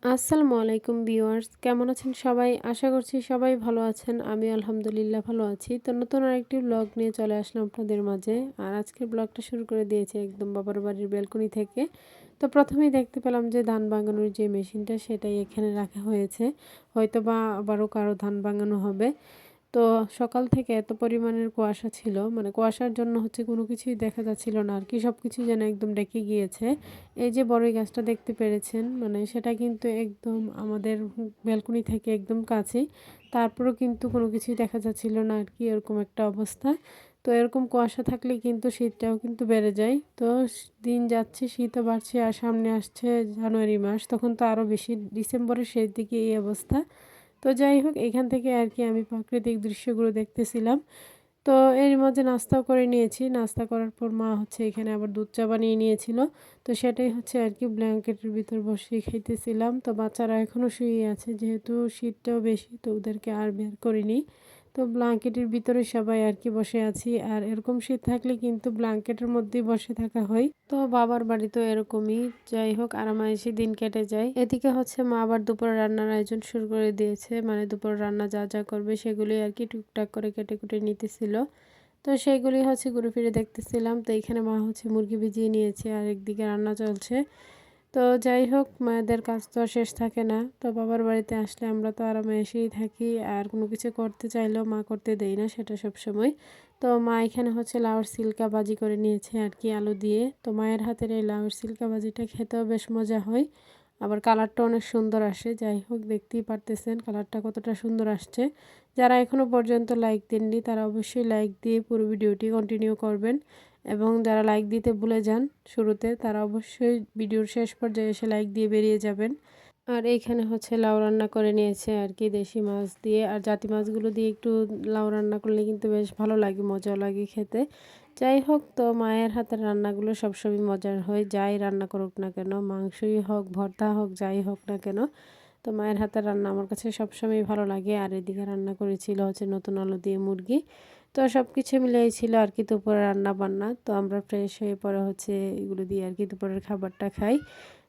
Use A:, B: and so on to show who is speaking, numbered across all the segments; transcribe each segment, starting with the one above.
A: আসসালামু আলাইকুম ভিউয়ার্স, কেমন আছেন সবাই? আশা করছি সবাই ভালো আছেন। আমি আলহামদুলিল্লাহ ভালো আছি। তো নতুন আরেকটি ব্লগ নিয়ে চলে আসলাম আপনাদের মাঝে। আর আজকের ব্লগটা শুরু করে দিয়েছি একদম বাবার বাড়ির ব্যালকনি থেকে। তো প্রথমেই দেখতে পেলাম যে ধান ভাঙানোর যে মেশিনটা সেটাই এখানে রাখা হয়েছে। হয়তোবা আবারও কারো ধান ভাঙানো হবে। তো সকাল থেকে এত পরিমাণের কুয়াশা ছিল, মানে কুয়াশার জন্য হচ্ছে কোনো কিছুই দেখা যাচ্ছিল না আর কি, সব কিছুই যেন একদম ঢেকে গিয়েছে। এই যে বড়ই গাছটা দেখতে পেরেছেন, মানে সেটা কিন্তু একদম আমাদের ব্যালকনি থেকে একদম কাছেই। তারপরেও কিন্তু কোনো কিছুই দেখা যাচ্ছিল না আর কি, এরকম একটা অবস্থা। তো এরকম কুয়াশা থাকলে কিন্তু শীতটাও কিন্তু বেড়ে যায়। তো দিন যাচ্ছে, শীতও বাড়ছে, আর সামনে আসছে জানুয়ারি মাস, তখন তো আরও বেশি, ডিসেম্বরের শেষ দিকে এই অবস্থা। তো যাই হোক, এখান থেকে আর কি আমি প্রাকৃতিক দৃশ্যগুলো দেখতেছিলাম। তো এর মধ্যে নাস্তাও করে নিয়েছি। নাস্তা করার পর মা হচ্ছে এখানে আবার দুধ চা বানিয়ে নিয়েছিল। তো সেটাই হচ্ছে আর কি ব্ল্যাঙ্কেটের ভিতর বসিয়ে খাইতেছিলাম। তো বাচ্চারা এখনও শুয়ে আছে, যেহেতু শীতটাও বেশি তো ওদেরকে আর বের করিনি। তো ব্ল্যাঙ্কেটের ভিতরে সবাই আর কি বসে আছি। আর এরকম শীত থাকলে কিন্তু ব্ল্যাঙ্কেটের মধ্যেই বসে থাকা হয়। তো বাবার বাড়ি তো এরকমই। যাই হোক, আরামায়েশে দিন কেটে যায়। এদিকে হচ্ছে মা আবার দুপুরে রান্নার আয়োজন শুরু করে দিয়েছে, মানে দুপুর রান্না যা যা করবে সেগুলি আর কি টুকটাক করে কেটে কুটে নিতেছিল। তো সেইগুলি হচ্ছে ঘুরে ফিরে দেখতেছিলাম। তো এখানে মা হচ্ছে মুরগি ভিজিয়ে নিয়েছে আর একদিকে রান্না চলছে। তো যাই হোক, মায়েদের কাজ তো আর শেষ থাকে না। তো বাবার বাড়িতে আসলে আমরা তো আরামে এসেই থাকি, আর কোনো কিছু করতে চাইলেও মা করতে দেয় না সেটা সব সময়। তো মা এখানে হচ্ছে লাউর সিল্কা ভাজি করে নিয়েছে আর কি, আলু দিয়ে। তো মায়ের হাতের এই লাউর সিল্কা ভাজিটা খেতেও বেশ মজা হয়, আবার কালারটা অনেক সুন্দর আসে। যাই হোক, দেখতেই পারতেছেন কালারটা কতটা সুন্দর আসছে। যারা এখনও পর্যন্ত লাইক দেননি তারা অবশ্যই লাইক দিয়ে পুরো ভিডিওটি কন্টিনিউ করবেন, এবং যারা লাইক দিতে ভুলে যান শুরুতে তারা অবশ্যই ভিডিওর শেষ পর্যায়ে এসে লাইক দিয়ে বেরিয়ে যাবেন। আর এইখানে হচ্ছে লাউ রান্না করে নিয়েছে আর কি, দেশি মাছ দিয়ে। আর জাতি মাছগুলো দিয়ে একটু লাউ রান্না করলে কিন্তু বেশ ভালো লাগে, মজাও লাগে খেতে। যাই হোক, তো মায়ের হাতের রান্নাগুলো সবসময় মজার হয়, যাই রান্না করুক না কেন, মাংসই হোক, ভর্তা হোক, যাই হোক না কেন। তো মায়ের হাতের রান্না আমার কাছে সবসময় ভালো লাগে। আর এদিকে রান্না করেছিল হচ্ছে নতুন আলু দিয়ে মুরগি। তো সব কিছু মিলেই ছিল আর কি দুপুরে রান্না বান্না। তো আমরা ফ্রেশ হয়ে পরে হচ্ছে এগুলো দিয়ে আর কি দুপুরের খাবারটা খাই।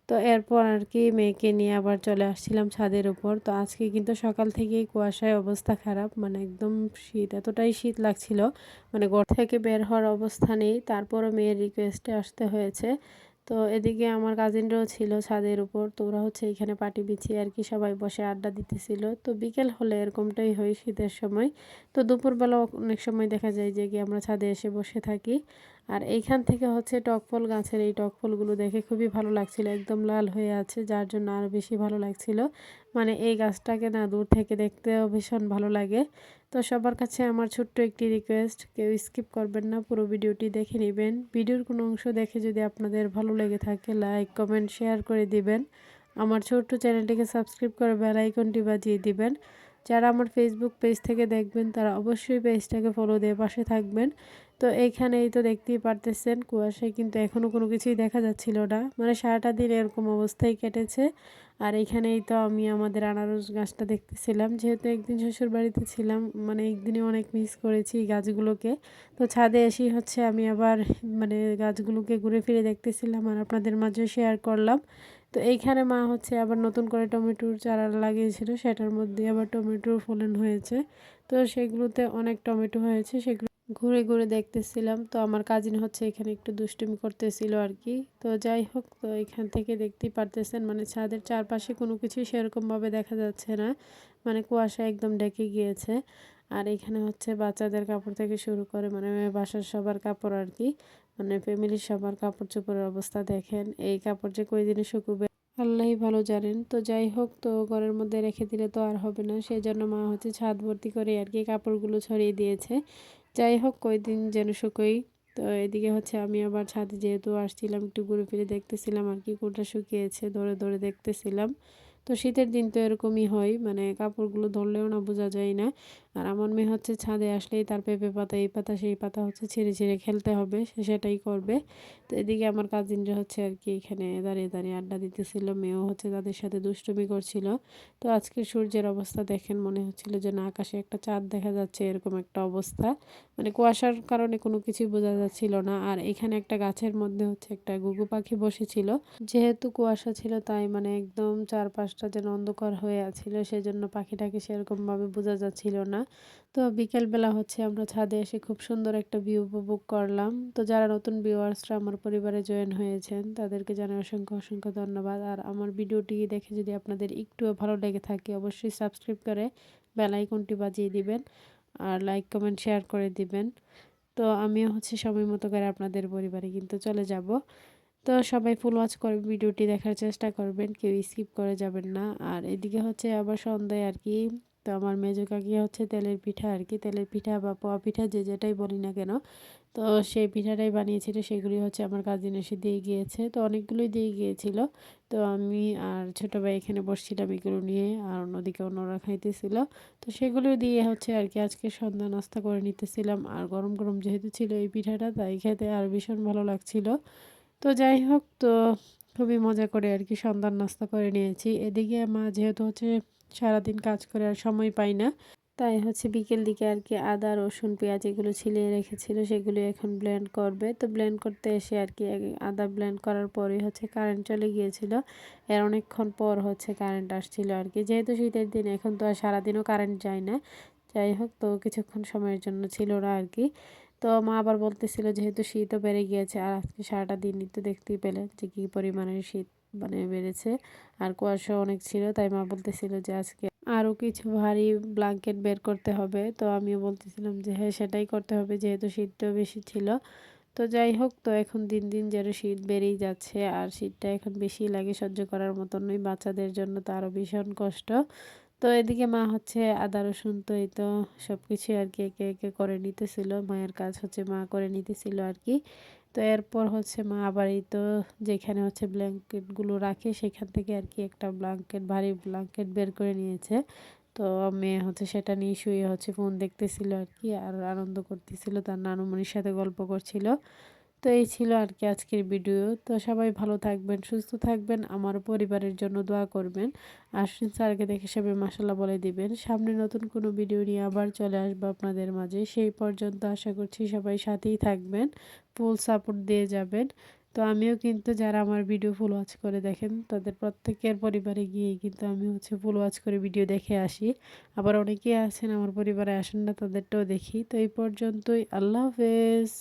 A: তো এরপর আর কি মেয়েকে নিয়ে আবার চলে আসছিলাম ছাদের উপর। তো আজকে কিন্তু সকাল থেকেই কুয়াশায় অবস্থা খারাপ, মানে একদম শীত, এতটাই শীত লাগছিল, মানে ঘর থেকে বের হওয়ার অবস্থা নেই। তারপরও মেয়ের রিকোয়েস্টে আসতে হয়েছে। তো এদিকে আমার কাজিনরাও ছিল ছাদের উপর। তো ওরা হচ্ছে এখানে পাটি বিছিয়ে আর কি সবাই বসে আড্ডা দিতেছিল। তো বিকেল হলে এরকমটাই হয় শীতের সময়। তো দুপুরবেলা অনেক সময় দেখা যায় যে কি আমরা ছাদে এসে বসে থাকি। আর এইখান থেকে হচ্ছে টকফল গাছের এই টকফলগুলো দেখে খুবই ভালো লাগছিল, একদম লাল হয়ে আছে, যার জন্য আরও বেশি ভালো লাগছিল। মানে এই গাছটাকে না দূর থেকে দেখতেও ভীষণ ভালো লাগে। তো সবার কাছে আমার ছোট্ট একটি রিকোয়েস্ট, কেউ স্কিপ করবেন না, পুরো ভিডিওটি দেখে নেবেন। ভিডিওর কোনো অংশ দেখে যদি আপনাদের ভালো লেগে থাকে লাইক কমেন্ট শেয়ার করে দিবেন। আমার ছোট্ট চ্যানেলটিকে সাবস্ক্রাইব করে বেল আইকনটি বাজিয়ে দিবেন। যারা আমার ফেসবুক পেজ থেকে দেখবেন তারা অবশ্যই পেজটাকে ফলো দিয়ে পাশে থাকবেন। তো এইখানেই তো দেখতেই পারতেছেন কুয়াশায় কিন্তু এখনও কোনো কিছুই দেখা যাচ্ছিল না, মানে সারাটা দিন এরকম অবস্থায় কেটেছে। আর এইখানেই তো আমি আমাদের আনারস গাছটা দেখতেছিলাম, যেহেতু একদিন শ্বশুর বাড়িতে ছিলাম, মানে একদিনে অনেক মিস করেছি এই গাছগুলোকে। তো ছাদে এসেই হচ্ছে আমি আবার মানে গাছগুলোকে ঘুরে ফিরে দেখতেছিলাম আর আপনাদের মাঝে শেয়ার করলাম। তো এইখানে মা হচ্ছে আবার নতুন করে টমেটোর চারা লাগিয়েছিল, সেটার মধ্যে আবার টমেটোর ফলন হয়েছে। তো সেগুলোতে অনেক টমেটো হয়েছে, সেগুলো ঘুরে ঘুরে দেখতেছিলাম। তো আমার কাজিন হচ্ছে এখানে একটু দুষ্টুমি করতেছিল আর কি। তো যাই হোক, তো এখান থেকে দেখতেই পারতেছেন মানে ছাদের চারপাশে কোনো কিছুই সেরকমভাবে দেখা যাচ্ছে না, মানে কুয়াশা একদম ঢেকে গিয়েছে। আর এখানে হচ্ছে বাচ্চাদের কাপড় থেকে শুরু করে মানে বাসার সবার কাপড় আর কি, মানে ফ্যামিলির সবার কাপড় চোপড়ের অবস্থা দেখেন, এই কাপড় যে কয়দিনে শুকুবে আল্লাহই ভালো জানেন। তো যাই হোক, তো ঘরের মধ্যে রেখে দিলে তো আর হবে না, সেই জন্য মা হচ্ছে ছাদ ভর্তি করে আর কি কাপড়গুলো ছড়িয়ে দিয়েছে। যাই হোক, কয়দিন যেন শুকোই। তো এদিকে হচ্ছে আমি আবার ছাদে যেহেতু আসছিলাম একটু ঘুরে ফিরে দেখতেছিলাম আর কি কোনটা শুকিয়েছে, ধরে ধরে দেখতেছিলাম। তো শীতের দিন তো এরকমই হয়, মানে কাপড়গুলো ধরলেও না বোঝা যায় না। আর আমার মেয়ে হচ্ছে ছাদে আসলেই তার পেঁপে পাতা এই পাতা সেই পাতা হচ্ছে ছিঁড়ে ছিঁড়ে খেলতে হবে, সে সেটাই করবে। তো এদিকে আমার কাজিনরা হচ্ছে আর কি এখানে দাঁড়িয়ে দাঁড়িয়ে আড্ডা দিতেছিল, মেয়েও হচ্ছে তাদের সাথে দুষ্টুমি করছিল। তো আজকের সূর্যের অবস্থা দেখেন, মনে হচ্ছিল যে না আকাশে একটা চাঁদ দেখা যাচ্ছে, এরকম একটা অবস্থা। মানে কুয়াশার কারণে কোনো কিছুই বোঝা যাচ্ছিল না। আর এখানে একটা গাছের মধ্যে হচ্ছে একটা ঘুঘু পাখি বসেছিল। যেহেতু কুয়াশা ছিল তাই মানে একদম চারপাশটা যেন অন্ধকার হয়ে আছিল, সেজন্য পাখিটাকে সেরকমভাবে বোঝা যাচ্ছিল না। তো বিকেলবেলা হচ্ছে আমরা ছাদে এসে খুব সুন্দর একটা ভিউ উপভোগ করলাম। তো যারা নতুন ভিউয়ার্সরা আমার পরিবারে জয়েন হয়েছেন তাদেরকে জানাই অসংখ্য অসংখ্য ধন্যবাদ। আর আমার ভিডিওটি দেখে যদি আপনাদের একটুও ভালো লেগে থাকে অবশ্যই সাবস্ক্রাইব করে বেল আইকনটি বাজিয়ে দিবেন আর লাইক কমেন্ট শেয়ার করে দিবেন। তো আমিও হচ্ছে সময় মতো করে আপনাদের পরিবারে কিন্তু চলে যাব। তো সবাই ফুল ওয়াচ করে ভিডিওটি দেখার চেষ্টা করবেন, কেউ স্কিপ করে যাবেন না। আর এদিকে হচ্ছে আবার সন্ধ্যায় আর কি, তো আমার মেজো কাকি হচ্ছে তেলের পিঠা আর কি, তেলের পিঠা বা পোয়া পিঠা যে যেটাই বলি না কেন, তো সেই পিঠাটাই বানিয়েছিল, সেগুলি হচ্ছে আমার কাজিন এসে দিয়ে গিয়েছে। তো অনেকগুলোই দিয়ে গিয়েছিল। তো আমি আর ছোটো ভাই এখানে বসছিলাম এগুলো নিয়ে, আর অন্যদিকে অন্যরা খাইতেছিল। তো সেগুলো দিয়ে হচ্ছে আর কি আজকে সন্ধ্যা নাস্তা করে নিতেছিলাম। আর গরম গরম যেহেতু ছিল এই পিঠাটা, তাই খেতে আর ভীষণ ভালো লাগছিল। তো যাই হোক, তো খুবই মজা করে আর কি সন্ধ্যার নাস্তা করে নিয়েছি। এদিকে মা যেহেতু হচ্ছে সারাদিন কাজ করে আর সময় পাই না, তাই হচ্ছে বিকেল দিকে আর কি আদা রসুন পেঁয়াজ এগুলো ছিলিয়ে রেখেছিল, সেগুলো এখন ব্লেন্ড করবে। তো ব্লেন্ড করতে এসে আর কি আদা ব্লেন্ড করার পরেই হচ্ছে কারেন্ট চলে গিয়েছিল। এর অনেকক্ষণ পর হচ্ছে কারেন্ট আসছিল আর কি, যেহেতু শীতের দিন এখন তো আর সারাদিনও কারেন্ট যায় না। যাই হোক, তো কিছুক্ষণ সময়ের জন্য ছিল না আর কি। তো মা আবার বলতেছিল যেহেতু শীতও বেড়ে গিয়েছে, আর আজকে সারাটা দিনই তো দেখতেই পেলেন যে কী পরিমাণে শীত মানে বেড়েছে, আর কুয়াশা অনেক ছিল। তাই মা বলতেছিল যে আজকে আরও কিছু ভারী ব্ল্যাঙ্কেট বের করতে হবে। তো আমিও বলতেছিলাম যে হ্যাঁ সেটাই করতে হবে, যেহেতু শীতটাও বেশি ছিল। তো যাই হোক, তো এখন দিন দিন যেন শীত বেড়েই যাচ্ছে, আর শীতটা এখন বেশি লাগে, সহ্য করার মতন নয়, বাচ্চাদের জন্য তো আরও ভীষণ কষ্ট। তো এদিকে মা হচ্ছে আদা রসুন তো এই তো সব কিছু আর কি একে একে করে নিতেছিল, মায়ের কাজ হচ্ছে মা করে নিতেছিল আর কি। তো এরপর হচ্ছে মা আবার এই তো যেখানে হচ্ছে ব্ল্যাঙ্কেটগুলো রাখে সেখান থেকে আর কি একটা ব্ল্যাঙ্কেট, ভারী ব্ল্যাঙ্কেট বের করে নিয়েছে। তো মেয়ে হচ্ছে সেটা নিয়ে শুয়ে হচ্ছে ফোন দেখতেছিল আর কি, আর আনন্দ করতেছিল, তার নানুমণির সাথে গল্প করছিল। তো এই ছিল আর কি আজকের ভিডিও। তো সবাই ভালো থাকবেন, সুস্থ থাকবেন, আমার পরিবারের জন্য দোয়া করবেন। আশ্বিন স্যারকে দেখে সবাই মাশাল্লাহ বলে দিবেন। সামনে নতুন কোনো ভিডিও নিয়ে আবার চলে আসবো আপনাদের মাঝে, সেই পর্যন্ত আশা করছি সবাই সাথেই থাকবেন, ফুল সাপোর্ট দিয়ে যাবেন। তো আমিও কিন্তু যারা আমার ভিডিও ফুল ওয়াচ করে দেখেন তাদের প্রত্যেকের পরিবারে গিয়ে কিন্তু আমি হচ্ছে ফুল ওয়াচ করে ভিডিও দেখে আসি। আবার অনেকেই আছেন আমার পরিবারে আসেন না, তাদেরটাও দেখি। তো এই পর্যন্তই, আল্লাহ হাফেজ।